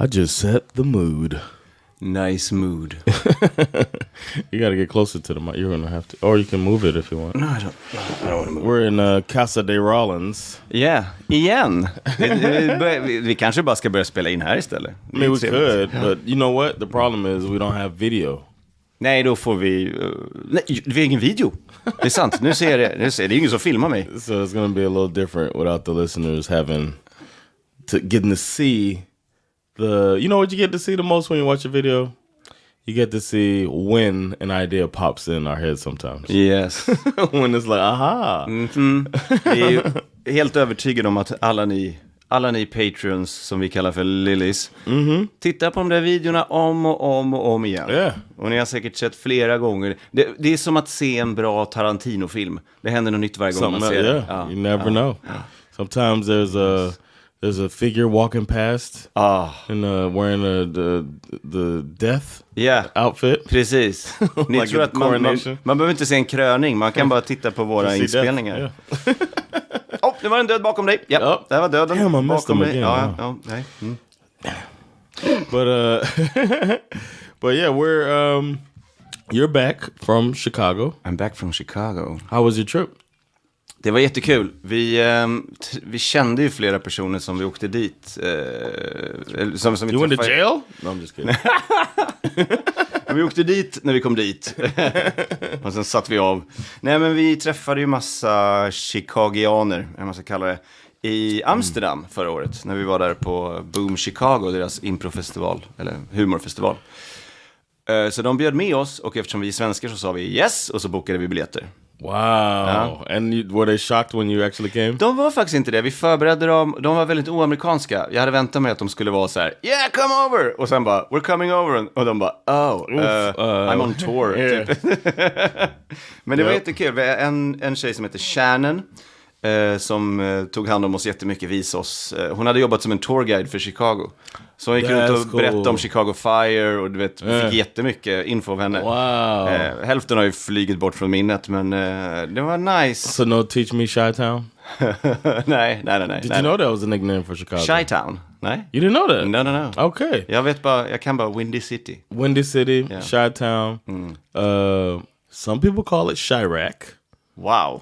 I just set the mood. Nice mood. You got to get closer to the mic. You're going to have to. Or you can move it if you want. No, I don't want to move. We're in Casa de Rollins. Yeah, igen. Vi kanske bara ska börja spela in här istället. I mean, we could, but you know what? The problem is we don't have video. Nej, då får vi... nej, vi har ingen video. Det är sant. Nu ser jag det. Det är ingen som filmar mig. So it's going to be a little different without the listeners getting to see the... You know what you get to see the most when you watch a video? You get to see when an idea pops in our head sometimes. Yes. When it's like, aha! Vi är ju helt övertygade om att alla ni patrons som vi kallar för lillies tittar på de där videorna om och om igen. Yeah. Och ni har säkert sett flera gånger. Det är som att se en bra Tarantino-film. Det händer något nytt varje gång man ser det. You never know. Sometimes there's a figure walking past and wearing the death outfit. Precis. Ni tror att man behöver inte se en kröning. Man kan bara titta på våra inspelningar. Det var en död bakom dig. Ja, det var döden. Damn, I missed him again. Ja, nej. But yeah, you're back from Chicago. I'm back from Chicago. How was your trip? Det var jättekul. Vi kände ju flera personer som vi åkte dit. Som vi you went to jail? No, I'm just kidding. Vi åkte dit när vi kom dit. Och sen satt vi av. Nej, men vi träffade ju massa chicagianer, eller man ska kalla det, i Amsterdam förra året. När vi var där på Boom Chicago, deras improfestival, eller humorfestival. Så de bjöd med oss, och eftersom vi är svenskar så sa vi yes, och så bokade vi biljetter. Wow. Ja. And were they shocked when you actually came? De var faktiskt inte det. Vi förberedde dem. De var väldigt oamerikanska. Jag hade väntat mig att de skulle vara så här: yeah, come over! Och sen bara, we're coming over. Och de bara, I'm on tour. Yeah. Typ. Men det var jättekul. Vi har en tjej som heter Shannon som tog hand om oss jättemycket, visade oss. Hon hade jobbat som en tourguide för Chicago. Så hon gick runt och berättade om Chicago Fire, och du vet, vi fick jättemycket info av henne. Wow. Hälften har ju flugit bort från minnet, men det var nice. So no Teach Me Chi-Town? nej. Did you know that was a nickname for Chicago? Chi-Town? Nej. You didn't know that? No. Okay. Jag kan bara Windy City. Windy City, yeah. Chi-Town. Some people call it Chirac. Wow.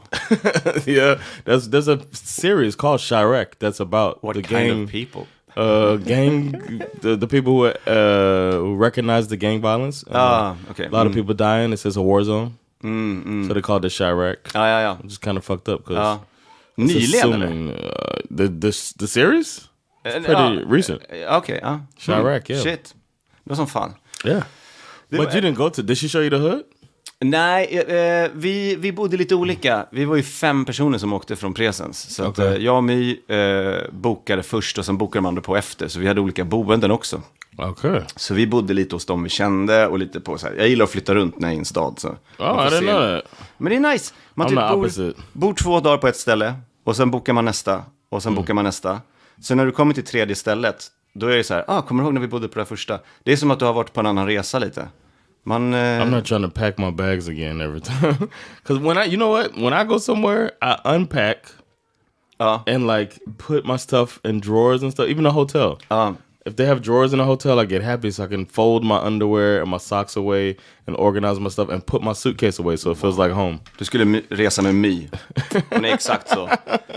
Yeah, there's a series called Chirac that's about what the kind gang, of people? The people who recognize the gang violence. Okay. A lot of people dying. It says a war zone. So they called it Chirac. Ja. Just kind of fucked up because nyligen the series? It's pretty recent. Okay. Chirac, yeah. Shit. Det var som fan. Yeah. But you didn't go to. Did she show you the hood? Nej, vi bodde lite olika. Vi var ju 5 personer som åkte från Presens. Så att, jag och My bokade först, och sen bokade de andra på efter. Så vi hade olika boenden också. Okay. Så vi bodde lite hos dem vi kände, och lite på så här. Jag gillar att flytta runt när jag är i en stad. Så I didn't know that. Men det är nice. Man typ bor 2 dagar på ett ställe, och sen bokar man nästa, och sen bokar man nästa. Så när du kommer till 3:e stället, då är det så här, kommer du ihåg när vi bodde på det första? Det är som att du har varit på en annan resa lite. I'm not trying to pack my bags again every time. Because when I go somewhere, I unpack and like put my stuff in drawers and stuff, even a hotel. If they have drawers in a hotel, I get happy, so I can fold my underwear and my socks away and organize my stuff and put my suitcase away so it feels like home. Du skulle resa med My. Hon är exakt så.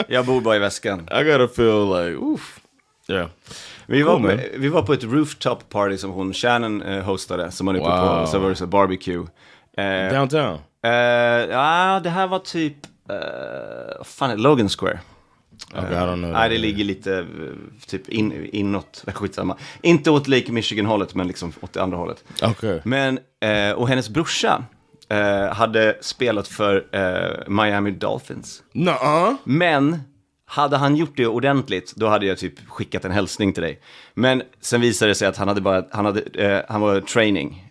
Jag bor bara i väskan. I gotta feel like, oof. Yeah. Vi var på ett rooftop party som hon Shannon hostade, som man är på, så var det så barbecue. Downtown? Det här var typ Logan Square. Okay, I don't know. Nej, det ligger lite typ inåt, skitsamma. Inte åt Lake Michigan-hållet, men liksom åt det andra hållet. Okay. Men, och hennes brorsa hade spelat för Miami Dolphins. Men hade han gjort det ordentligt, då hade jag typ skickat en hälsning till dig. Men sen visade det sig att han var training.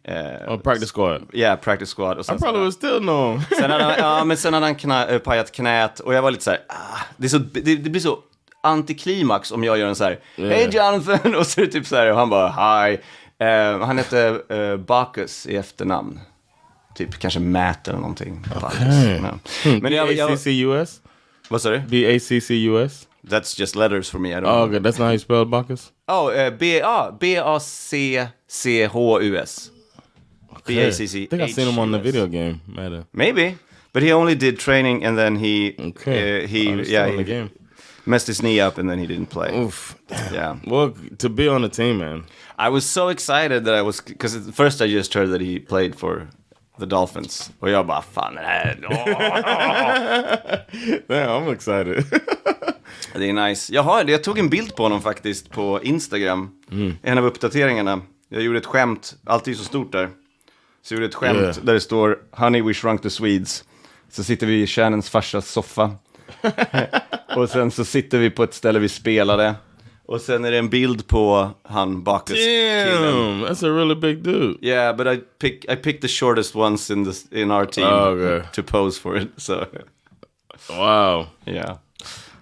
Practice squad. Yeah, practice squad. Och sen I probably was still known. Sen hade han pajat knät, och jag var lite så här, det blir så antiklimax om jag gör en så här, hey Jonathan, och så är det typ så här, och han bara, hi. Han hette Bacchus i efternamn. Typ kanske Matt eller någonting. Okay. Men ACC US? Vad sa du? BACCUS? That's just letters for me. I don't know. Okay, that's not how you spell Bacchus? B-A-C-C-H-U-S. Okay. B-A-C-C-H-U-S. I think I've seen him on the video game. Maybe. But he only did training and then he messed his knee up and then he didn't play. Oof. Damn. Yeah. Well, to be on the team, man. I was so excited that because at first I just heard that he played for the Dolphins. Och jag bara, fan det här. Damn, I'm excited. Det är nice. Jag tog en bild på honom faktiskt på Instagram. En av uppdateringarna. Jag gjorde ett skämt. Allt är ju så stort där. Så jag gjorde ett skämt där det står Honey, we shrunk the Swedes. Så sitter vi i Shannons farsas soffa. Och sen så sitter vi på ett ställe vi spelade. Och sen är det en bild på han Bacchus. Damn, that's a really big dude. Yeah, but I picked the shortest ones in our team to pose for it. So. Wow. Yeah.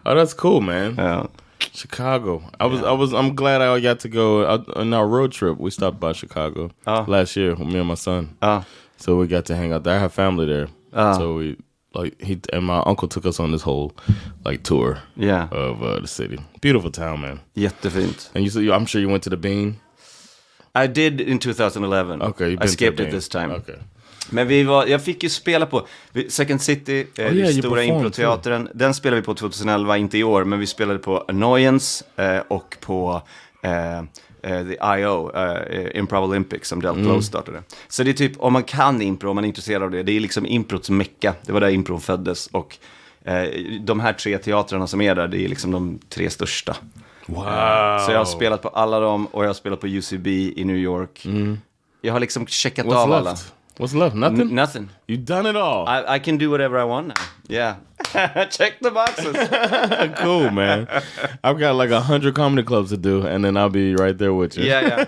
Oh, that's cool, man. Yeah. Chicago. I'm glad I got to go on our road trip. We stopped by Chicago last year with me and my son. So we got to hang out there. I have family there. So he and my uncle took us on this whole tour of the city. Beautiful town, man. Jättefint. And I'm sure you went to the Bean. I did in 2011. Okay, I skipped it this time. Okay. Men jag fick ju spela på Second City, stora improteatern. Den spelade vi på 2011, inte i år, men vi spelade på Annoyance och på The I.O. Improv Olympics som Del Close startade. Så det är typ, om man kan impro, om man är intresserad av det är liksom improts mecka. Det var där impro föddes och de här 3 teatrarna som är där, det är liksom de 3 största. Wow. Så jag har spelat på alla dem och jag har spelat på UCB i New York. Jag har liksom checkat av alla. What's left? Nothing? Nothing. You've done it all. I can do whatever I want now. Yeah. Check the boxes. Cool, man. I've got 100 comedy clubs to do and then I'll be right there with you. Yeah.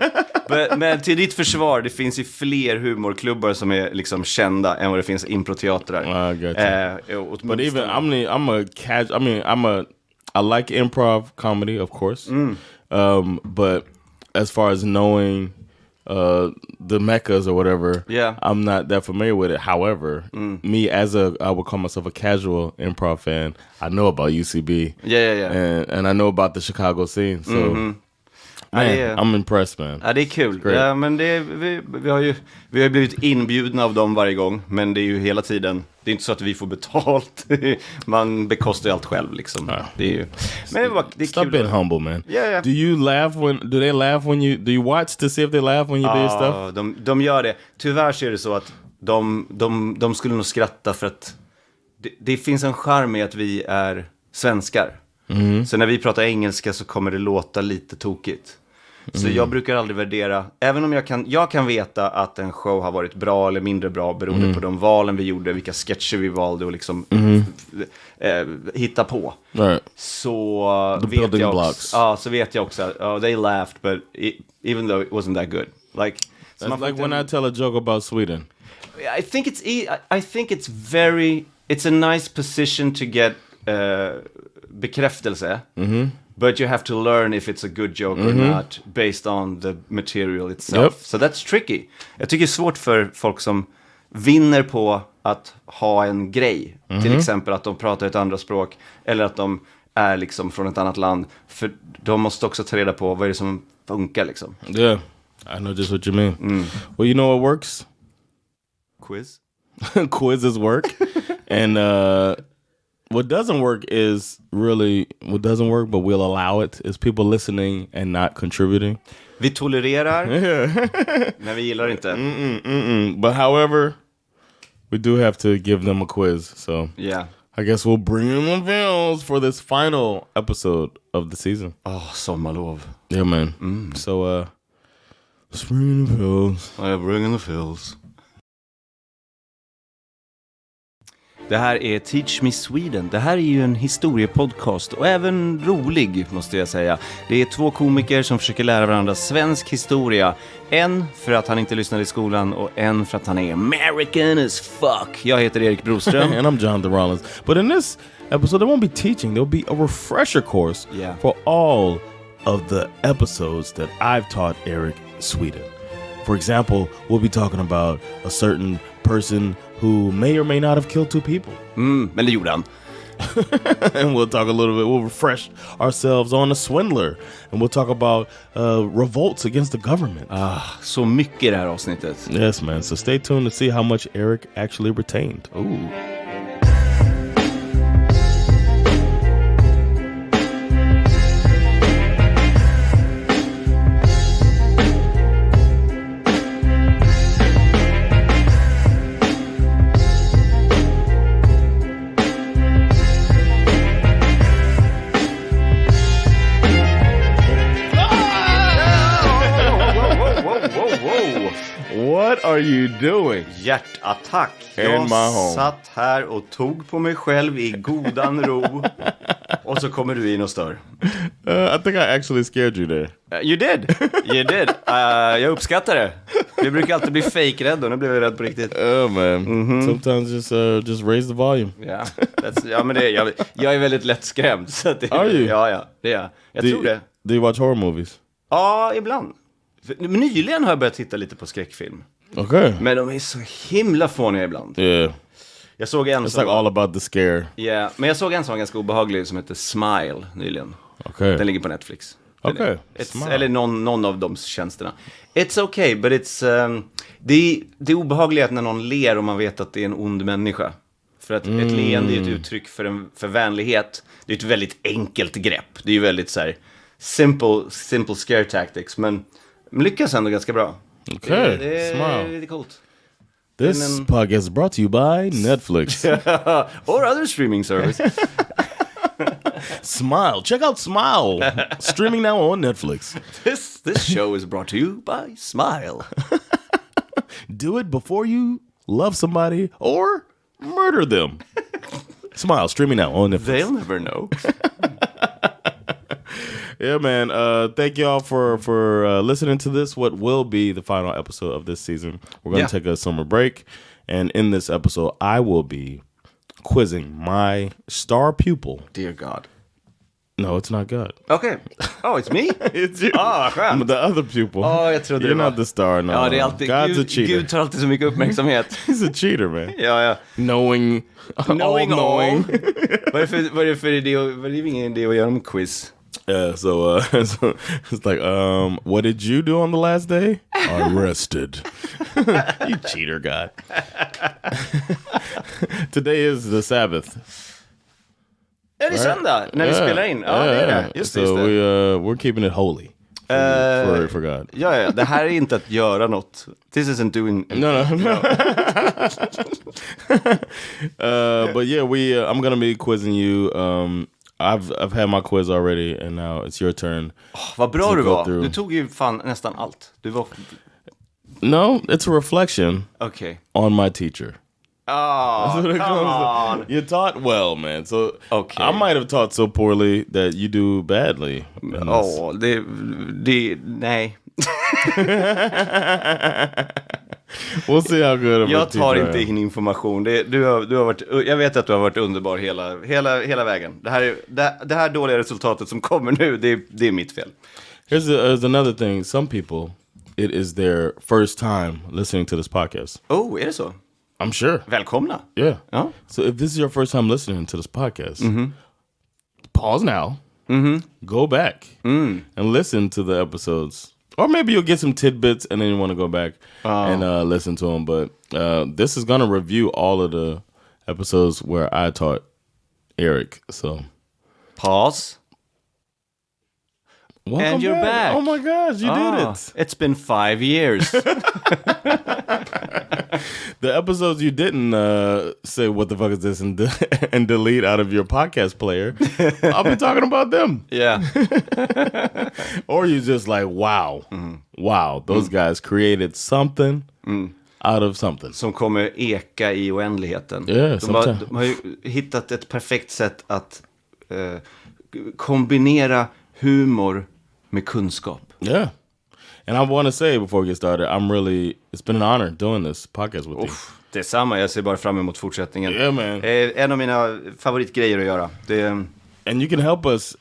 Men till ditt försvar, det finns ju fler humorklubbar som är liksom kända än vad det finns improteatrar. I got you. But even I like improv comedy, of course. But as far as knowing the meccas or whatever, I'm not that familiar with it. However, me I would call myself a casual improv fan. I know about UCB, and I know about the Chicago scene. So, I'm impressed, man. Ja, det är kul. Ja, men vi har ju blivit inbjudna av dem varje gång, men det är ju hela tiden. Det är inte så att vi får betalt. Man bekostar ju allt själv liksom. Det är ju. Men det är Stop kul. being humble, man. Yeah. Do they laugh when you do you watch to see if they laugh when you do your stuff? De gör det. Tyvärr så är det så att de skulle nog skratta för att det finns en charm i att vi är svenskar. Så när vi pratar engelska så kommer det låta lite tokigt. Så jag brukar aldrig värdera, även om jag kan veta att en show har varit bra eller mindre bra beroende på de valen vi gjorde, vilka sketcher vi valde och liksom hitta på. Right. Så vet jag också att they laughed, but even though it wasn't that good. That's like when I tell a joke about Sweden. I think it's a nice position to get bekräftelse. But you have to learn if it's a good joke or not based on the material itself. So that's tricky. Jag tycker det är svårt för folk som vinner på att ha en grej. Till exempel att de pratar ett andra språk eller att de är liksom från ett annat land. För de måste också ta reda på vad är det som funkar liksom. Yeah, I know just what you mean. Well, you know what works? Quiz. Quizzes work. And what doesn't work, but we'll allow it, is people listening and not contributing. Vi tolererar, men vi gillar inte. But however, we do have to give them a quiz. So I guess we'll bring in the fills for this final episode of the season. Sommarlov. Yeah, man. So, let's bring in the fills. I bring in the fills. Det här är Teach Me Sweden. Det här är ju en historiepodcast och även rolig måste jag säga. Det är 2 komiker som försöker lära varandra svensk historia. En för att han inte lyssnade i skolan och en för att han är American as fuck. Jag heter Erik Broström. And I'm Jonathan Rollins. But in this episode there won't be teaching. There'll be a refresher course for all of the episodes that I've taught Eric Sweden. For example, we'll be talking about a certain person who may or may not have killed 2 people. Men det gjorde han. And we'll talk a little bit. We'll refresh ourselves on a swindler. And we'll talk about revolts against the government. Så mycket i det här avsnittet. Yes, man. So stay tuned to see how much Erik actually retained. Ooh. What are you doing? Hjärtattack. In my home. Satt här och tog på mig själv i godan ro. Och så kommer du in och stör. I think I actually scared you there. You did. You did. Jag uppskattar det. Vi brukar alltid bli fake-rädda och nu blev jag rädd på riktigt. Oh man. Sometimes just raise the volume. Yeah. Ja, men jag är väldigt lätt skrämd. Så att Are you? Ja, det är jag. Jag tror det. Do you watch horror movies? Ja, ibland. Nyligen har jag börjat titta lite på skräckfilm. Okay. Men de är så himla fåniga ibland. Yeah. Jag såg en It's som like all about the scare. Yeah, men jag såg en som var ganska obehaglig som heter Smile nyligen. Okay. Den ligger på Netflix. Okay. Eller någon av de tjänsterna. It's okay, but it's det är obehagligt när någon ler och man vet att det är en ond människa. För att ett leende är ett uttryck för vänlighet. Det är ett väldigt enkelt grepp. Det är ju väldigt så här simple scare tactics, men lyckas ändå ganska bra. Okay. Det är lite coolt. This podcast is brought to you by Netflix. Or other streaming service. Smile. Check out Smile. Streaming now on Netflix. This show is brought to you by Smile. Do it before you love somebody or murder them. Smile. Streaming now on Netflix. They'll never know. Yeah, man. Thank y'all for listening to this. What will be the final episode of this season? We're going to take a summer break, and in this episode, I will be quizzing my star pupil. Dear God. No, it's not God. Okay. Oh, it's me? It's you. Skönt. I'm the other pupil. Jag trodde You're not the star. No. Ja, det är alltid God's a cheater. Gud tar alltid så mycket uppmärksamhet. He's a cheater, man. Ja. Knowing. Knowing all. Vad är det för idé? Vad är det ingen idé att göra en quiz? So it's like, what did you do on the last day? I rested. You cheater, God. Today is the Sabbath. Är det söndag när vi spelar in? Ja, det är det. Just so det. We're keeping it holy for God. Ja, det här är inte att göra något. This isn't doing... No. But yeah, I'm gonna be quizzing you. I've had my quiz already, and now it's your turn. Vad bra du var. Du tog ju fan nästan allt. Du var... No, it's a reflection on my teacher. Come on. You taught well, man. So okay. I might have taught so poorly that you do badly. Nej. We'll see how good of a Jag tar inte in information. Du har varit, jag vet att du har varit underbar hela vägen. Det här dåliga resultatet som kommer nu, det är mitt fel. Here's another thing. Some people, it is their first time listening to this podcast. Oh, är det så? I'm sure. Välkomna. Yeah. So if this is your first time listening to this podcast, pause now, go back and listen to the episodes. Or maybe you'll get some tidbits and then you want to go back and listen to them. But this is going to review all of the episodes where I taught Erik. So pause. Welcome and you're back. Oh my gosh, you did it. It's been 5 years. The episodes you didn't say what the fuck is this and delete out of your podcast player, I'll be talking about them. Yeah. Or you just like, wow, those guys created something out of something. Som kommer eka i oändligheten. Yeah, de har ju hittat ett perfekt sätt att kombinera humor med kunskap. Yeah. And I want to say before we get started, it's been an honor doing this podcast with you. Detsamma, jag ser bara fram emot fortsättningen. Yeah, man. En av mina favoritgrejer att göra. And you can help us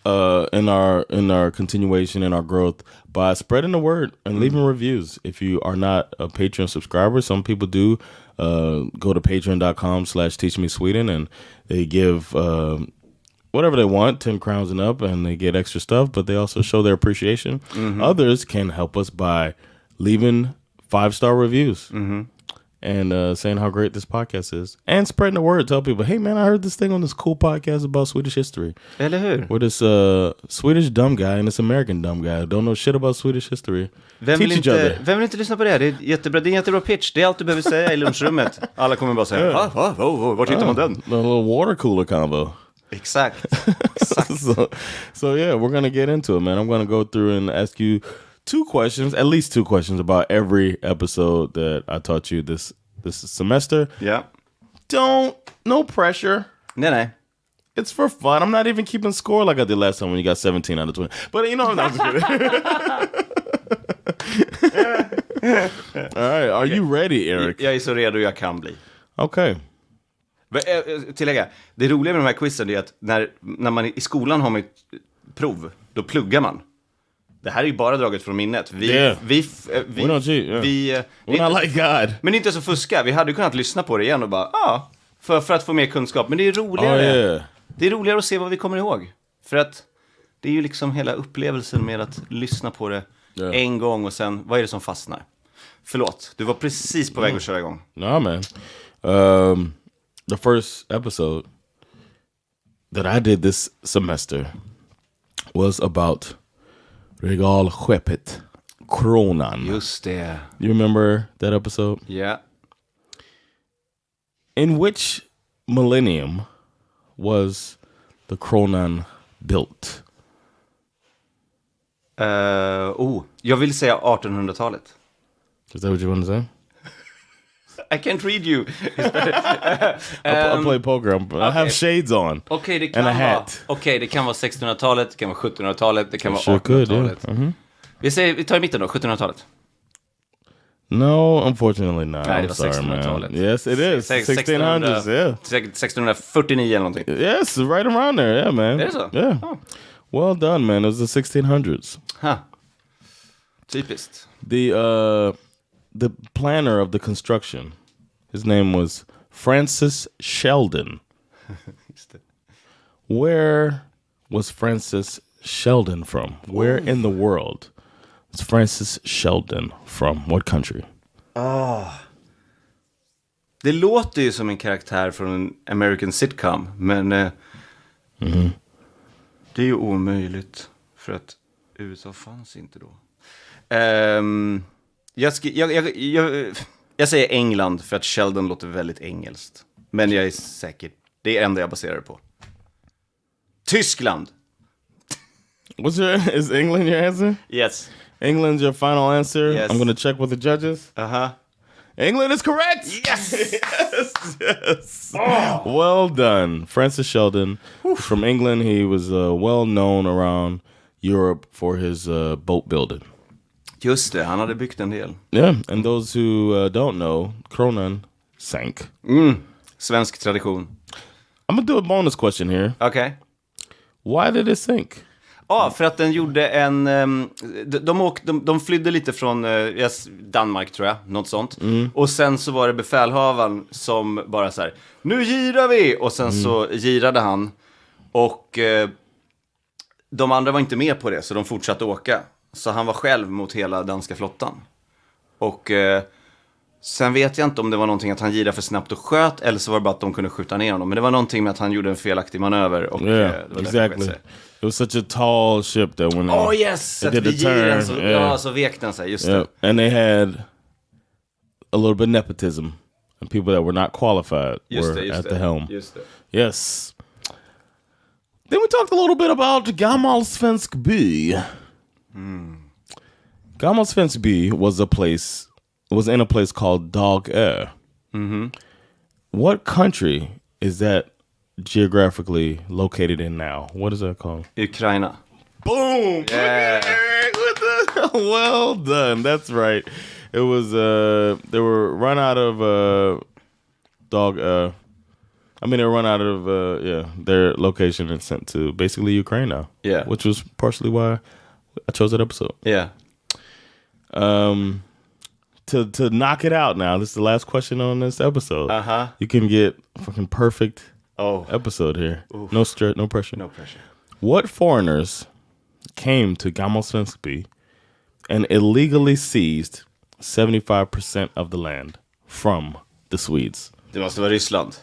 in our continuation, in our growth, by spreading the word and leaving reviews. If you are not a Patreon subscriber, some people do go to patreon.com/teachmesweden, and they give whatever they want, 10 crowns and up, and they get extra stuff, but they also show their appreciation. Others can help us by leaving 5-star reviews. And saying how great this podcast is. And spreading the word. Tell people, hey man, I heard this thing on this cool podcast about Swedish history. Eller hur? With this Swedish dumb guy and this American dumb guy who don't know shit about Swedish history. Vem vill inte lyssna på det? Det är jättebra pitch. Det är allt du behöver säga i lunchrummet. Alla kommer bara säga, vart hittar man den? A little water cooler combo. Exakt. So yeah, we're gonna get into it, man. I'm gonna go through and ask you at least two questions about every episode that I taught you this semester. Yeah. No pressure. Nej. It's for fun. I'm not even keeping score like I did last time when you got 17 out of 20. But you know, I'm not just kidding. All right, are you ready, Eric? Jag är så redo jag kan bli. Okay. Tillägga, det roliga med de här quizen är att när man i skolan har man ett prov, då pluggar man. Det här är ju bara draget från minnet. We're not cheat. Yeah. We're not like God. Men inte så fuska. Vi hade ju kunnat lyssna på det igen och bara, för att få mer kunskap. Men det är roligare. Det är roligare att se vad vi kommer ihåg. För att det är ju liksom hela upplevelsen med att lyssna på det en gång och sen, vad är det som fastnar? Förlåt, du var precis på väg att köra igång. No, man. The first episode that I did this semester was about regalskeppet Kronan. Just det. You remember that episode? Yeah. In which millennium was the Kronan built? Jag vill säga 1800-talet. Is that what you want to say? I can't read you. I play poker. I have shades on. Okej, det kan vara 1600-talet, det kan vara 1700-talet, det kan vara 1800-talet. Vi tar i mitten då, 1700-talet. No, unfortunately not. Nej, det var 1600-talet. Yes, it is. 1600s, yeah. 1649 eller någonting. Yes, right around there, yeah, man. Är det så? Yeah. Well done, man. It was the 1600s. Typiskt. The planner of the construction, his name was Francis Sheldon. Where was Francis Sheldon from? Where in the world is Francis Sheldon from? What country? Det låter ju som en karaktär från en American sitcom, men det är ju omöjligt för att USA fanns inte då. Jag säger England för att Sheldon låter väldigt engelskt. Men jag är säker. Det är det enda jag baserar det på. Tyskland! Is England your answer? Yes. England's your final answer? Yes. I'm going to check with the judges. England is correct! Yes! Yes! Well done. Francis Sheldon from England. He was well known around Europe for his boat building. Just det, han hade byggt en del. Yeah, and those who don't know, Kronan sank. Svensk tradition. I'm gonna do a bonus question here. Okay. Why did it sink? För att den gjorde en... De flydde lite från Danmark, tror jag. Något sånt. Och sen så var det befälhavaren som bara så här, nu girar vi! Och sen så girade han. Och de andra var inte med på det, så de fortsatte åka. Så han var själv mot hela danska flottan. Och sen vet jag inte om det var någonting att han girade för snabbt och sköt, eller så var det bara att de kunde skjuta ner honom. Men det var någonting med att han gjorde en felaktig manöver. Och, det var exactly. It was such a tall ship that when they did the turn, så vek den sig, just det. And they had a little bit of nepotism. And people that were not qualified were at the helm. Just det. Yes. Then we talked a little bit about Gammal Svensk by. Gammal Svensk by was in a place called Dagö. What country is that geographically located in now? What is that called? Ukraina. Boom! Yeah. Well done. That's right. It was they were run out of Dagö. I mean, they run out of their location and sent to basically Ukraine now. Yeah. Which was partially why I chose that episode. Yeah. To knock it out now, this is the last question on this episode. You can get a fucking perfect episode here. Oof. No stress, no pressure. No pressure. What foreigners came to Gammal Svensby and illegally seized 75% of the land from the Swedes? Det måste vara Ryssland.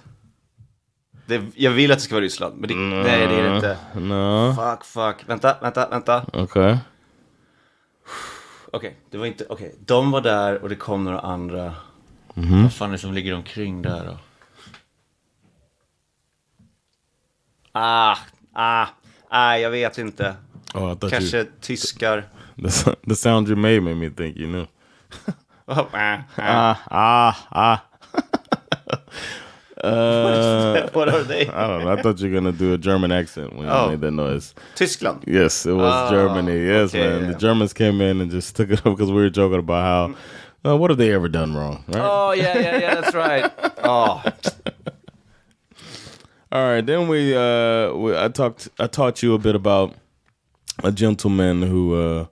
Jag vill att det ska vara Ryssland, men nej, det är det inte. No. Fuck. Vänta. Okej, det var inte... Okej, de var där och det kom några andra. Vad fan är det som ligger omkring där då? Jag vet inte. Kanske tyskar. The sound you made me think you knew. What are they? I don't know. I thought you were going to do a German accent when you made that noise. Tyskland? Yes, it was Germany. Yes, okay, man. Yeah. The Germans came in and just took it up because we were joking about how, what have they ever done wrong? Right? Oh, yeah, that's right. Oh. All right, then I taught you a bit about a gentleman who,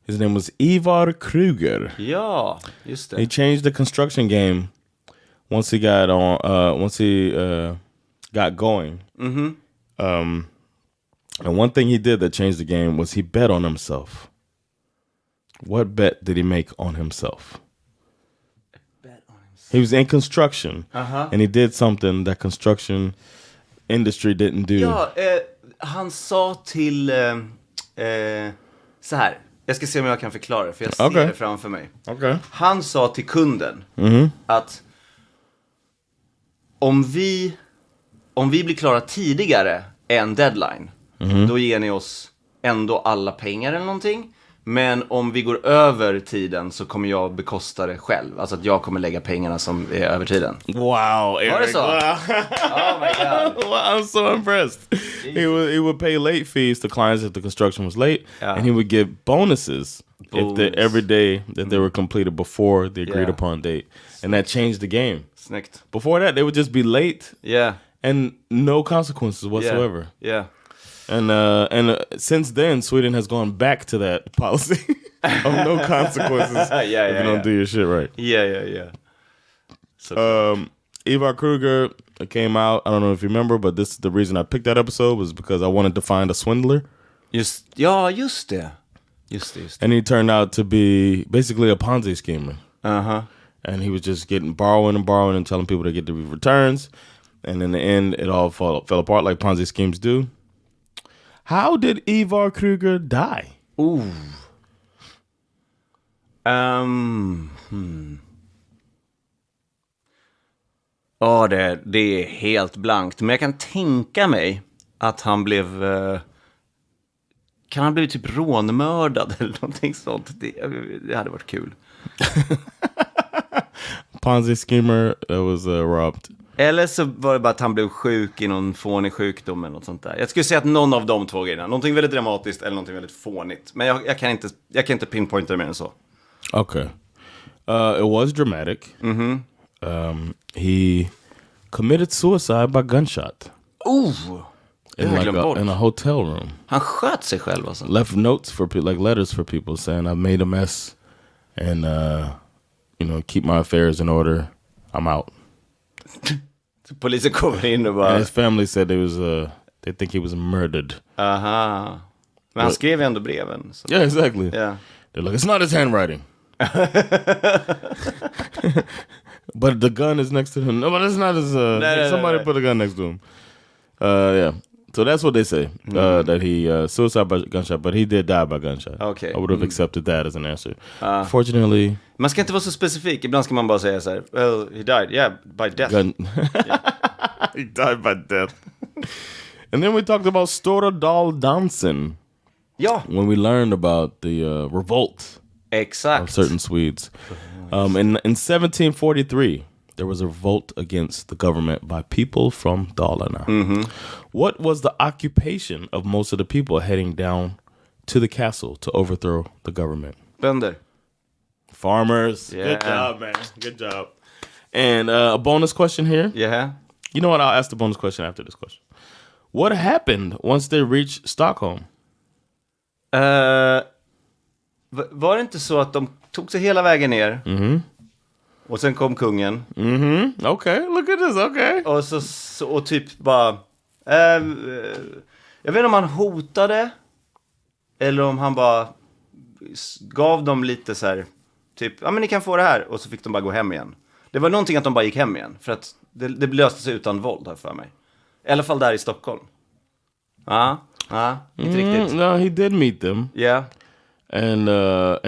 his name was Ivar Kruger. Ja, just det. He changed the construction game once he got going. And one thing he did that changed the game was he bet on himself. What bet did he make on himself? He was in construction, and he did something that construction industry didn't do. Ja, han sa till så här. Jag ska se om jag kan förklara det, för jag ser det framför mig. Okay. Han sa till kunden att om vi blir klara tidigare än deadline, då ger ni oss ändå alla pengar eller någonting. Men om vi går över tiden så kommer jag bekosta det själv. Alltså att jag kommer lägga pengarna som är över tiden. Wow, Eric. Var det så? Wow. Oh my God. Wow, I'm so impressed. He would pay late fees to clients if the construction was late. Yeah. And he would give bonuses if every day that they were completed before the agreed upon date. And that changed the game. Snyggt. Before that, they would just be late. Yeah. And no consequences whatsoever. Yeah. And since then, Sweden has gone back to that policy of no consequences if you don't do your shit right. Yeah. So Ivar Kruger came out. I don't know if you remember, but this is the reason I picked that episode was because I wanted to find a swindler. Just det. And he turned out to be basically a Ponzi schemer. And he was just borrowing and telling people to get the returns. And in the end, it all fell apart like Ponzi schemes do. How did Ivar Kruger die? Ooh. Det är helt blankt. Men jag kan tänka mig att han blev... Kan han bli typ rånmördad eller någonting sånt? Det hade varit kul. Ponzi schemer that was robbed. Eller så var det bara att han blev sjuk i någon fånig sjukdom eller något sånt där. Jag skulle säga att någon av de två grejerna. Någonting väldigt dramatiskt eller någonting väldigt fånigt. Men jag kan inte pinpointa det mer än så. Okay. It was dramatic. He committed suicide by gunshot. In a hotel room. Han sköt sig själv alltså. Left notes for people, like letters for people saying I made a mess and keep my affairs in order. I'm out. Polisen kommer in och bara... And his family said they think he was murdered. Men han skrev ändå breven. Så. Yeah, exactly. Yeah. They're like, it's not his handwriting. But the gun is next to him. No, but it's not his... somebody put a gun next to him. Yeah. So that's what they say. That he suicide by gunshot, but he did die by gunshot. Okay. I would have accepted that as an answer. Fortunately... Man ska inte vara så specifik. Ibland ska man bara säga så här, well, he died. Yeah, by death. He died by death. And then we talked about Stora Daldansen. Yeah. When we learned about the revolt of certain Swedes. In 1743, there was a revolt against the government by people from Dalarna. What was the occupation of most of the people heading down to the castle to overthrow the government? Bönder. Farmers. Yeah. Good job, man. Good job. And a bonus question here. Yeah. You know what? I'll ask the bonus question after this question. What happened once they reached Stockholm? Var det inte så att de tog sig hela vägen ner? Och sen kom kungen. Okay, look at this, okay. Och typ bara... jag vet inte om han hotade. Eller om han bara gav dem lite så här... Typ, ja men ni kan få det här. Och så fick de bara gå hem igen. Det var någonting att de bara gick hem igen. För att det löste sig utan våld här för mig. I alla fall där i Stockholm. Inte riktigt. No, he did meet them. Yeah. And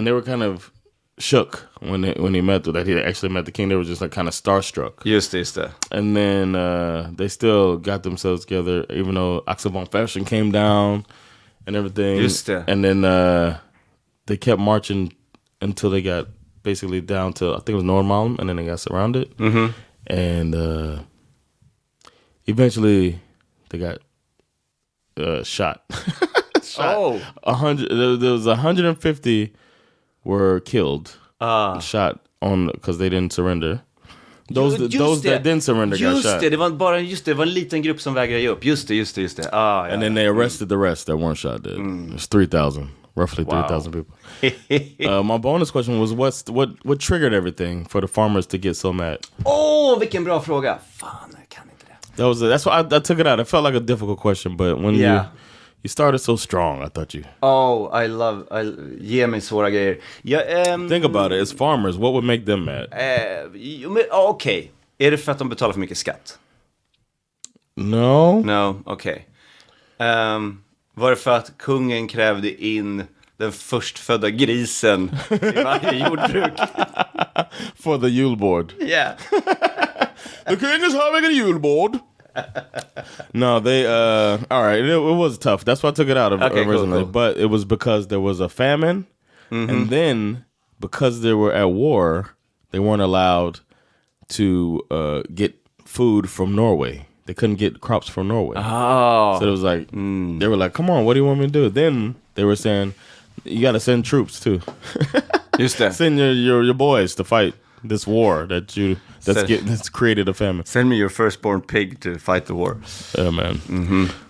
they were kind of shook when he met that he actually met the king. They were just like kind of starstruck. Just det. And then they still got themselves together, even though Axel von Fersen came down and everything. Just det. And then they kept marching until they got basically down to, I think it was Nordmalm, and then they got surrounded. And eventually they got shot. Oh, 100. There was 150 were killed. Shot on because they didn't surrender. Those that didn't surrender got shot. Det var en liten grupp som vägrade ge upp. Just det. And then they arrested the rest that weren't shot dead. There's 3,000, roughly 3,000 people. My bonus question was what triggered everything for the farmers to get so mad? Vilken bra fråga. Fan, jag kan inte det. That's why I took it out. It felt like a difficult question, but when you started so strong, I thought you. Ge mig svåra grejer. Think about it. It's farmers. What would make them mad? Okej. Är det för att de betalar för mycket skatt? No, okej. Var det för att kungen krävde in den förstfödda grisen i varje jordbruk? For the Yule board. Yeah. The king is having a Yule board. No, they all right, it was tough. That's why I took it out of originally. Cool. But it was because there was a famine, and then because they were at war, they weren't allowed to get food from Norway. They couldn't get crops from Norway. Oh. So it was like they were like, "Come on, what do you want me to do?" Then they were saying, "You got to send troops too." Just det. Send your boys to fight this war that's created a famine. Send me your firstborn pig to fight the war. Yeah, man.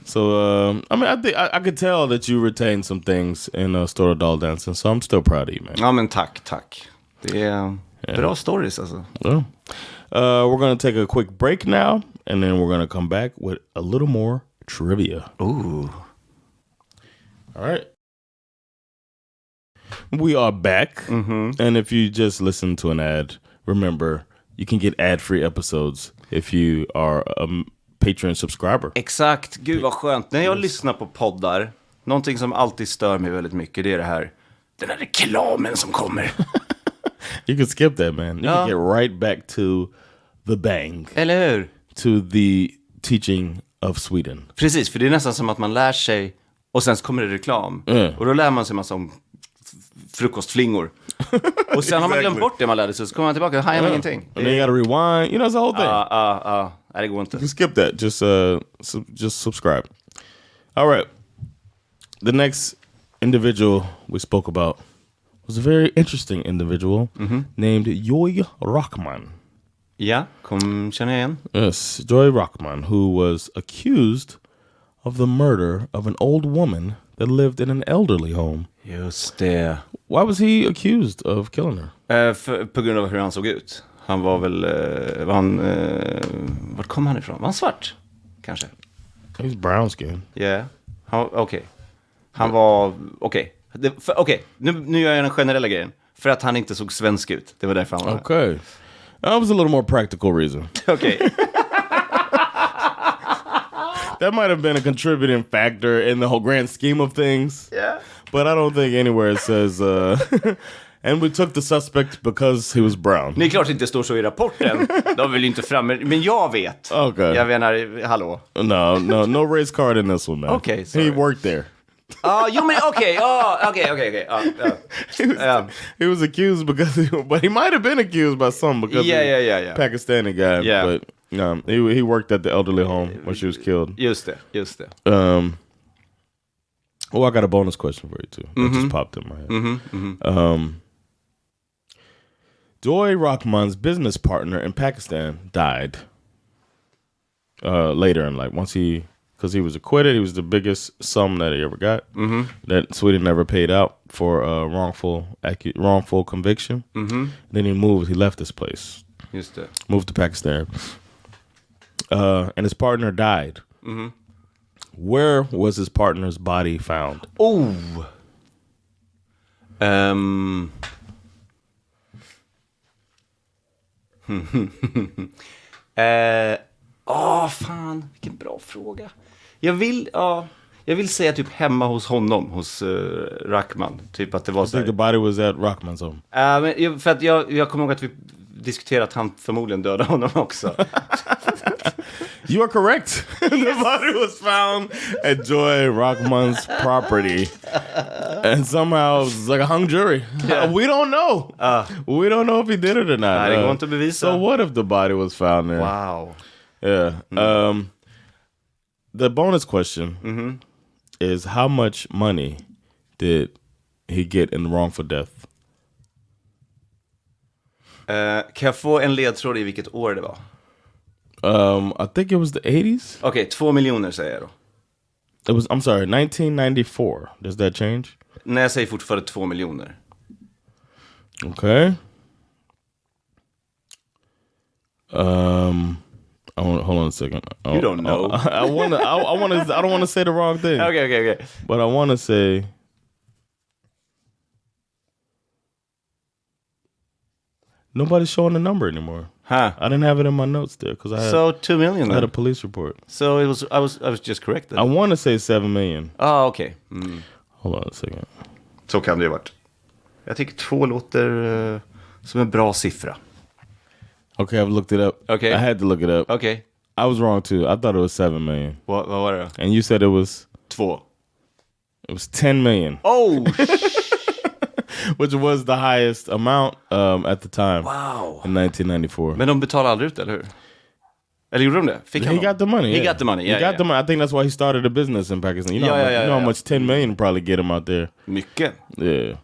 So I mean, I think I could tell that you retained some things in Stora Daldansen, so I'm still proud of you, man. Ja, men tack. Det är bra stories alltså. Well, we're gonna take a quick break now, and then we're gonna come back with a little more trivia. Ooh. All right. We are back, and if you just listen to an ad, remember you can get ad-free episodes if you are a Patreon subscriber. Exakt, gud vad skönt. När jag lyssnar på poddar, någonting som alltid stör mig väldigt mycket, det är det här, den här reklamen som kommer. You can skip that, man. You can get right back to the bang. Eller hur? To the teaching of Sweden. Precis, för det är nästan som att man lär sig och sen så kommer det reklam. Och då lär man sig massa om frukostflingor. Och sen har man glömt bort det man lärde sig, så kommer man tillbaka och hajar ingenting. And then you gotta rewind, you know, it's the whole thing. Det går inte. You can skip that, just subscribe. All right. The next individual we spoke about was a very interesting individual named Joy Rockman. Ja, känner jag igen. Yes, Joy Rockman, who was accused of the murder of an old woman that lived in an elderly home. Just det. Why was he accused of killing her? På grund av hur han såg ut. Han var väl... vart kom han ifrån? Var han svart? Kanske. He's brown skin. Yeah. Okej. Han var... Okej. Nu gör jag den generella grejen. För att han inte såg svensk ut. Det var därför han var Okay. That was a little more practical reason. Okej. That might have been a contributing factor in the whole grand scheme of things. Yeah. But I don't think anywhere it says... and we took the suspect because he was brown. Det är klart inte står så i rapporten. De vill inte fram... Men jag vet. Okay. Jag menar, hallå. No race card in this one, man. Okay, sorry. He worked there. Okej. He was accused but he might have been accused by some because Pakistani guy. Yeah. But he worked at the elderly home when she was killed. Just det. I got a bonus question for you too. That just popped in my head. Joy Rockman's business partner in Pakistan died. later in life. Because he was acquitted, he was the biggest sum that he ever got. That Sweden never paid out for wrongful conviction. Then he left this place. Just det. Moved to Pakistan. And his partner died. Where was his partner's body found? Fan, vilken bra fråga. Jag vill säga typ hemma hos honom, hos Rahman. Typ att det var I think the body was at Rahman's home. Men för att jag kommer ihåg att vi diskuterat att han förmodligen dödade honom också. You are correct. The body was found at Joy Rahman's property. And somehow it was like a hung jury. Yeah. We don't know. We don't know if he did it or not. Nej, det går inte att bevisa. So what if the body was found there? Wow. Yeah. The bonus question is how much money did he get in wrongful death? Kan jag få en ledtråd i vilket år det var? I think it was the 80s. Okej, 2 miljoner säger jag då. I'm sorry, 1994. Does that change? Nej, jag säger fortfarande 2 miljoner. Okay. Hold on a second. You don't know. I don't want to say the wrong thing. Okay. But I want to say nobody's showing the number anymore. Huh. I didn't have it in my notes there because I had 2 million. I had a police report. So it was. I was just corrected. I want to say 7 million. Okej. Hold on a second. Så kan det ju varit. Jag tycker 2 låter som en bra siffra. Okay, I've looked it up. Okay. I had to look it up. Okay. I was wrong too. I thought it was 7 million. Vad var det då? And you said it was 2. It was 10 million. Oh. Which was the highest amount at the time. Wow. In 1994. Men de betalade aldrig ut, eller hur? Eller gjorde de det? He got the money. He got the money. Yeah, he got the money. I think that's why he started a business in Pakistan. You know, how much 10 million probably get him out there. Mycket. Yeah.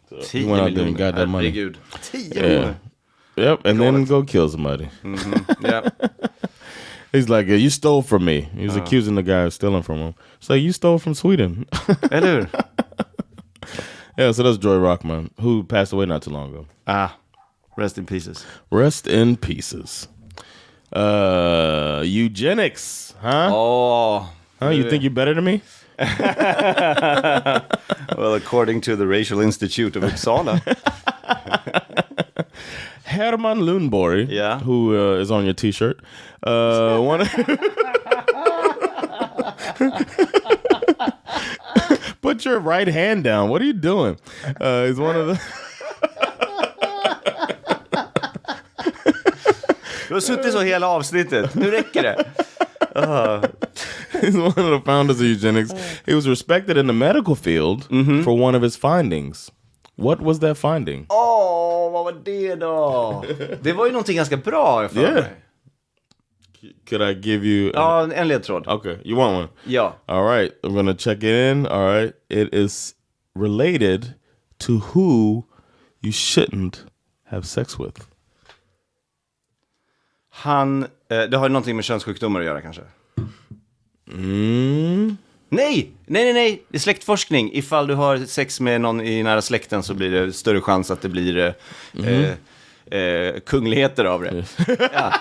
So 10 he went out there and got that money. Herregud. 10 miljoner. Yep, and then go kill somebody. Yeah. He's like, you stole from me. He was accusing the guy of stealing from him. It's like, you stole from Sweden. Eller hur? Yeah, so that's Joy Rahman, who passed away not too long ago. Rest in pieces. Rest in pieces. Eugenics, huh? You think you're better than me? Well, according to the Racial Institute of Uppsala. Herman Lundborg, who is on your t-shirt, put your right hand down. What are you doing? He's one of the... Du har suttit så hela avsnittet. Nu räcker det. He's one of the founders of eugenics. He was respected in the medical field for one of his findings. What was that finding? Vad var det då? Det var ju någonting ganska bra för mig. Could I give you... en ledtråd. Okay, you want one? Ja. All right, I'm gonna check it in. All right, it is related to who you shouldn't have sex with. Det har någonting med könssjukdomar att göra kanske? Nej! Det är släktforskning. Ifall du har sex med någon i nära släkten så blir det större chans att det blir kungligheter av det. Ja.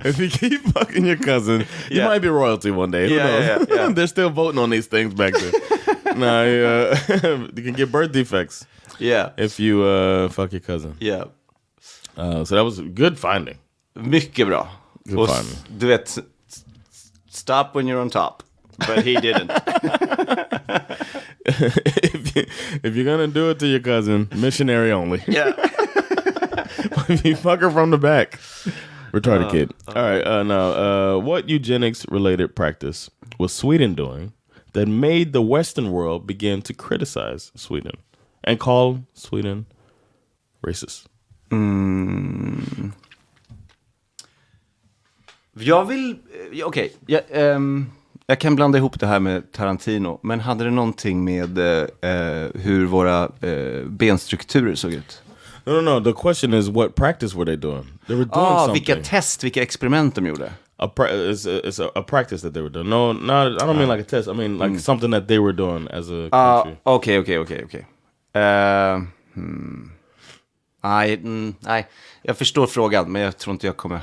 If you keep fucking your cousin, you might be royalty one day. Who knows? Yeah. They're still voting on these things back then. No, you can get birth defects. Yeah. If you fuck your cousin. Yeah. So that was a good finding. Mycket bra. Good finding. Du vet, stop when you're on top. But he didn't. if you're gonna do it to your cousin, missionary only. Yeah. If you fuck her from the back, retarded kid. All right. Now, what eugenics-related practice was Sweden doing that made the Western world begin to criticize Sweden and call Sweden racist? Jag vill... Okej. Jag kan blanda ihop det här med Tarantino. Men hade det någonting med hur våra benstrukturer såg ut? No. The question is, what practice were they doing? They were doing something. Vilka experiment de gjorde? It's a practice that they were doing. No, I don't mean like a test. I mean like something that they were doing as a country. Okej. Nej, jag förstår frågan, men jag tror inte jag kommer...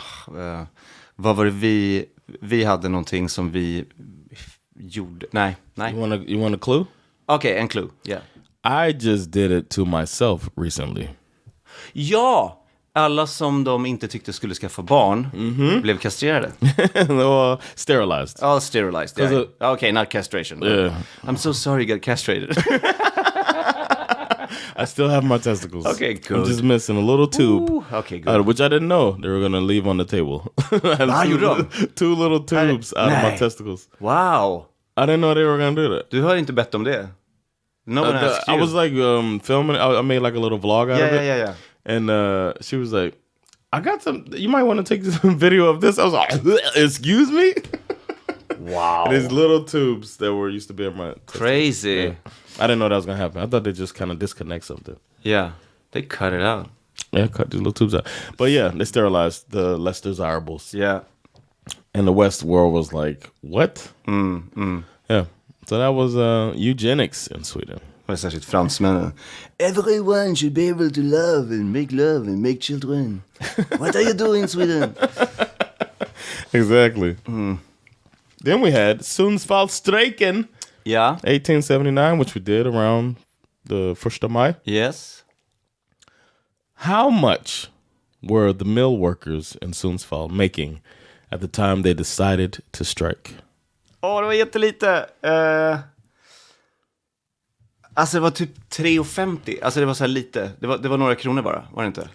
vad var det vi hade någonting som vi gjorde? Nej. You want a clue? Okej, en clue, yeah. I just did it to myself recently. Ja! Alla som de inte tyckte skulle skaffa barn blev kastrerade. Sterilized. Oh, sterilized, yeah. Okay, not castration. Yeah. I'm so sorry you got castrated. I still have my testicles. Okay, good. I'm just missing a little tube. Ooh, okay, good. Which I didn't know they were going to leave on the table. Two little tubes out of my testicles. Wow. I didn't know they were going to do that. Du har inte bett om det. No one asked you. I was like filming. I made like a little vlog out of it. Yeah. And she was like, I got some, you might want to take some video of this. I was like, excuse me? Wow. These little tubes that were used to be in my testicles. Crazy. Yeah. I didn't know that was going to happen. I thought they just kind of disconnect something. Yeah. They cut it out. Yeah, cut these little tubes out. But yeah, they sterilized the less desirables. Yeah. And the West world was like, what? Yeah. So that was eugenics in Sweden. Det var särskilt fransmännen. Everyone should be able to love and make children. What are you doing, Sweden? Exactly. Then we had Sundsvallsstrejken. Yeah. 1879, which we did around the 1st of May. Yes. How much were the mill workers in Sundsvall making at the time they decided to strike? Det var jättelite. Alltså det var typ 3,50. Alltså det var så här lite. Det var några kronor bara, var det inte?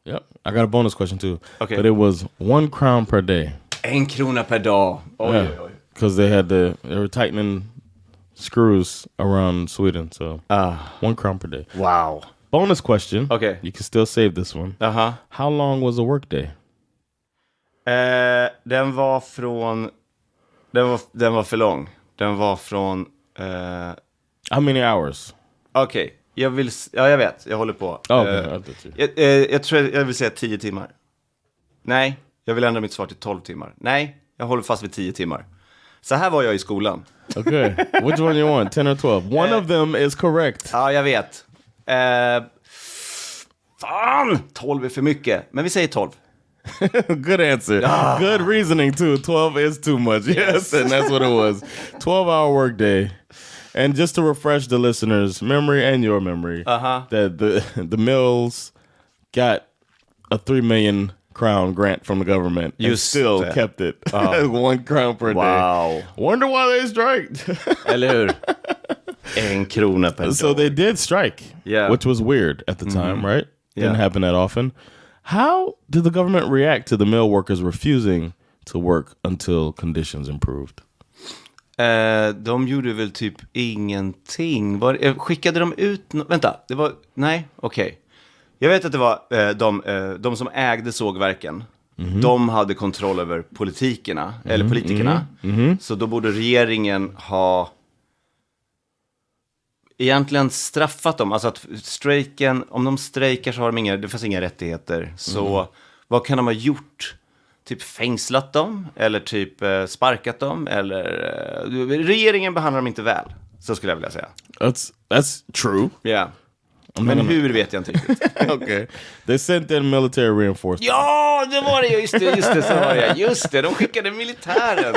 Yep. I got a bonus question too. Okay. But it was 1 crown per day. 1 krona per dag. Oj. Because they were tightening screws around Sweden, so 1 crown per day. Wow. Bonus question. Okay. You can still save this one. How long was a work day? Den var för lång. Den var från... How many hours? Okej. Jag vet. Jag håller på. Jag tror jag vill säga 10 timmar. Nej. Jag vill ändra mitt svar till 12 timmar. Nej. Jag håller fast vid 10 timmar. Så här var jag i skolan. Okay. Which one you want? 10 or 12? One of them is correct. Ja, jag vet. Fan! 12 är för mycket. Men vi säger 12. Good answer. Good reasoning too. 12 is too much. Yes, and that's what it was. 12-hour workday. And just to refresh the listeners' memory and your memory, that the mills got a 3 million crown grant from the government. You still kept it. 1 crown per day. Wonder why they striked. Eller hur? 1 krona per dag. So they did strike, which was weird at the time, right? Didn't happen that often. How did the government react to the mill workers refusing to work until conditions improved? De gjorde väl typ ingenting. Skickade de ut... Vänta, det var... Nej, okej. Jag vet att det var de som ägde sågverken. De hade kontroll över politikerna. Eller politikerna. Så då borde regeringen ha... egentligen straffat dem. Alltså att strejken, om de strejkar så har det fanns inga rättigheter. Så vad kan de ha gjort? Typ fängslat dem? Eller typ sparkat dem? Eller regeringen behandlar dem inte väl. Så skulle jag vilja säga. That's true. Yeah. Men hur vet jag inte riktigt. Okay. They sent in military reinforcements. Ja, det var det. Just det, de skickade militären.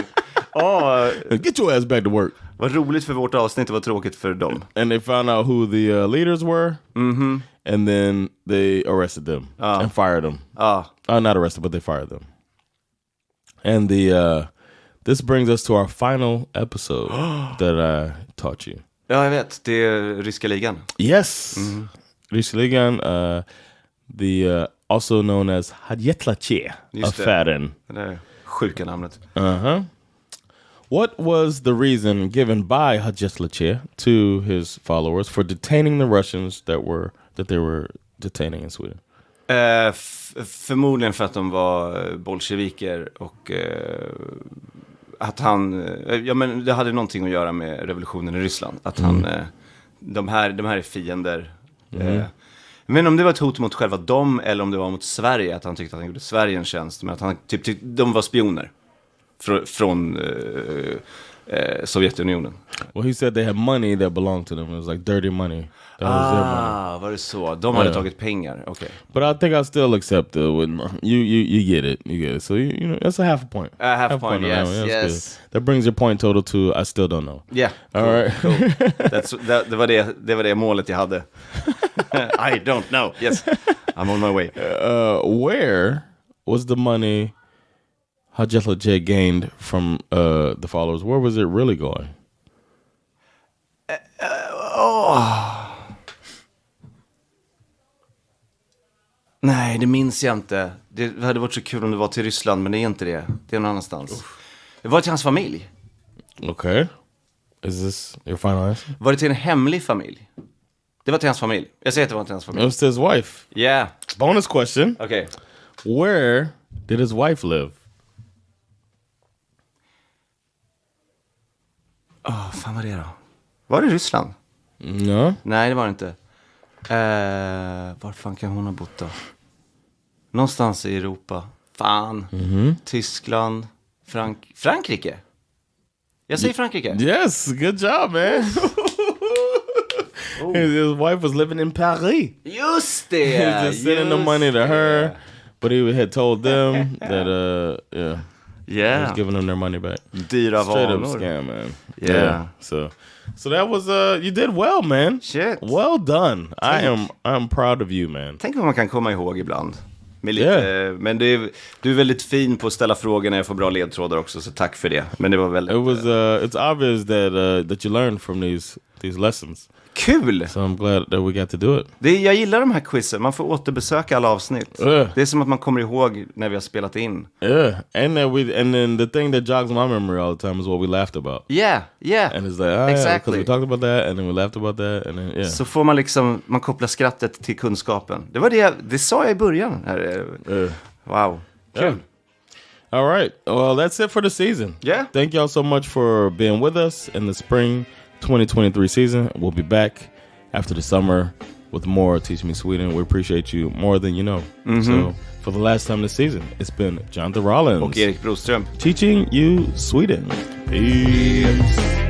Get your ass back to work. Vad roligt för vårt avsnitt, var tråkigt för dem. And they found out who the leaders were. And then they arrested them and fired them. Not arrested, but they fired them. And this brings us to our final episode that I taught you. Ja, jag vet. Det är ryska ligan. Yes. Ryska ligan, the also known as Hadjetlache-affären. Det är sjuka namnet. What was the reason given by Hadjetlache to his followers for detaining the Russians that they were detaining in Sweden? Förmodligen för att de var bolsjeviker och att han, men det hade någonting att göra med revolutionen i Ryssland. Att han, de här är fiender Men om det var ett hot mot själva dem eller om det var mot Sverige, att han tyckte att han gjorde Sverige en tjänst, men att han typ de var spioner från Sovjetunionen. Well, he said they had money that belonged to them. It was like dirty money. That was their money. Var det så? De hade tagit pengar. Okay. But I think I still accept it. You get it. You get it. So you know that's a half a point. A half point. Yes. Yes. That brings your point total to I still don't know. Yeah. All right. Cool. Det var det målet jag hade. I don't know. Yes. I'm on my way. Where was the money Hajjaj gained from the followers? Where was it really going? Nej, det minns jag inte. Det hade varit så kul om det var till Ryssland, men det är inte det. Det är någon annanstans. Det var till hans familj. Okay. Is this your final answer? Var det till en hemlig familj? Det var till hans familj. Jag säger att det var till hans familj. It was to his wife. Yeah. Bonus question. Okay. Where did his wife live? Fan vad det då? Var det Ryssland? No. Nej, det var det inte. Var fan kan hon ha bott då? Någonstans i Europa. Fan. Tyskland. Frankrike. Jag säger Frankrike. Yes, good job, man. His wife was living in Paris. Just det. He was just sending the money to her, but he had told them that he was giving them their money back. Dyra Straight vanor. up scam, man. Yeah. So that was you did well, man. Shit. Well done. I'm proud of you, man. Tänk vad man kan komma ihåg ibland. Med lite, men du är väldigt fin på att ställa frågor när jag får bra ledtrådar också, så tack för det. Men det var väldigt... It's obvious that you learned from these lessons. Kul! So I'm glad that we got to do it. Jag gillar de här quizen. Man får återbesöka alla avsnitt. Det är som att man kommer ihåg när vi har spelat in. Yeah, and then the thing that jogs my memory all the time is what we laughed about. Yeah. And it's like, exactly. Because we talked about that, and then we laughed about that, and then, Så får man man kopplar skrattet till kunskapen. Det var det sa jag i början. Wow. Kul. Yeah. All right. Well, that's it for the season. Yeah. Thank y'all so much for being with us in the spring 2023 season. We'll be back after the summer with more Teach Me Sweden. We appreciate you more than you know. So for the last time this season, it's been Jonathan Rollins och Erik Broström teaching you Sweden. Peace.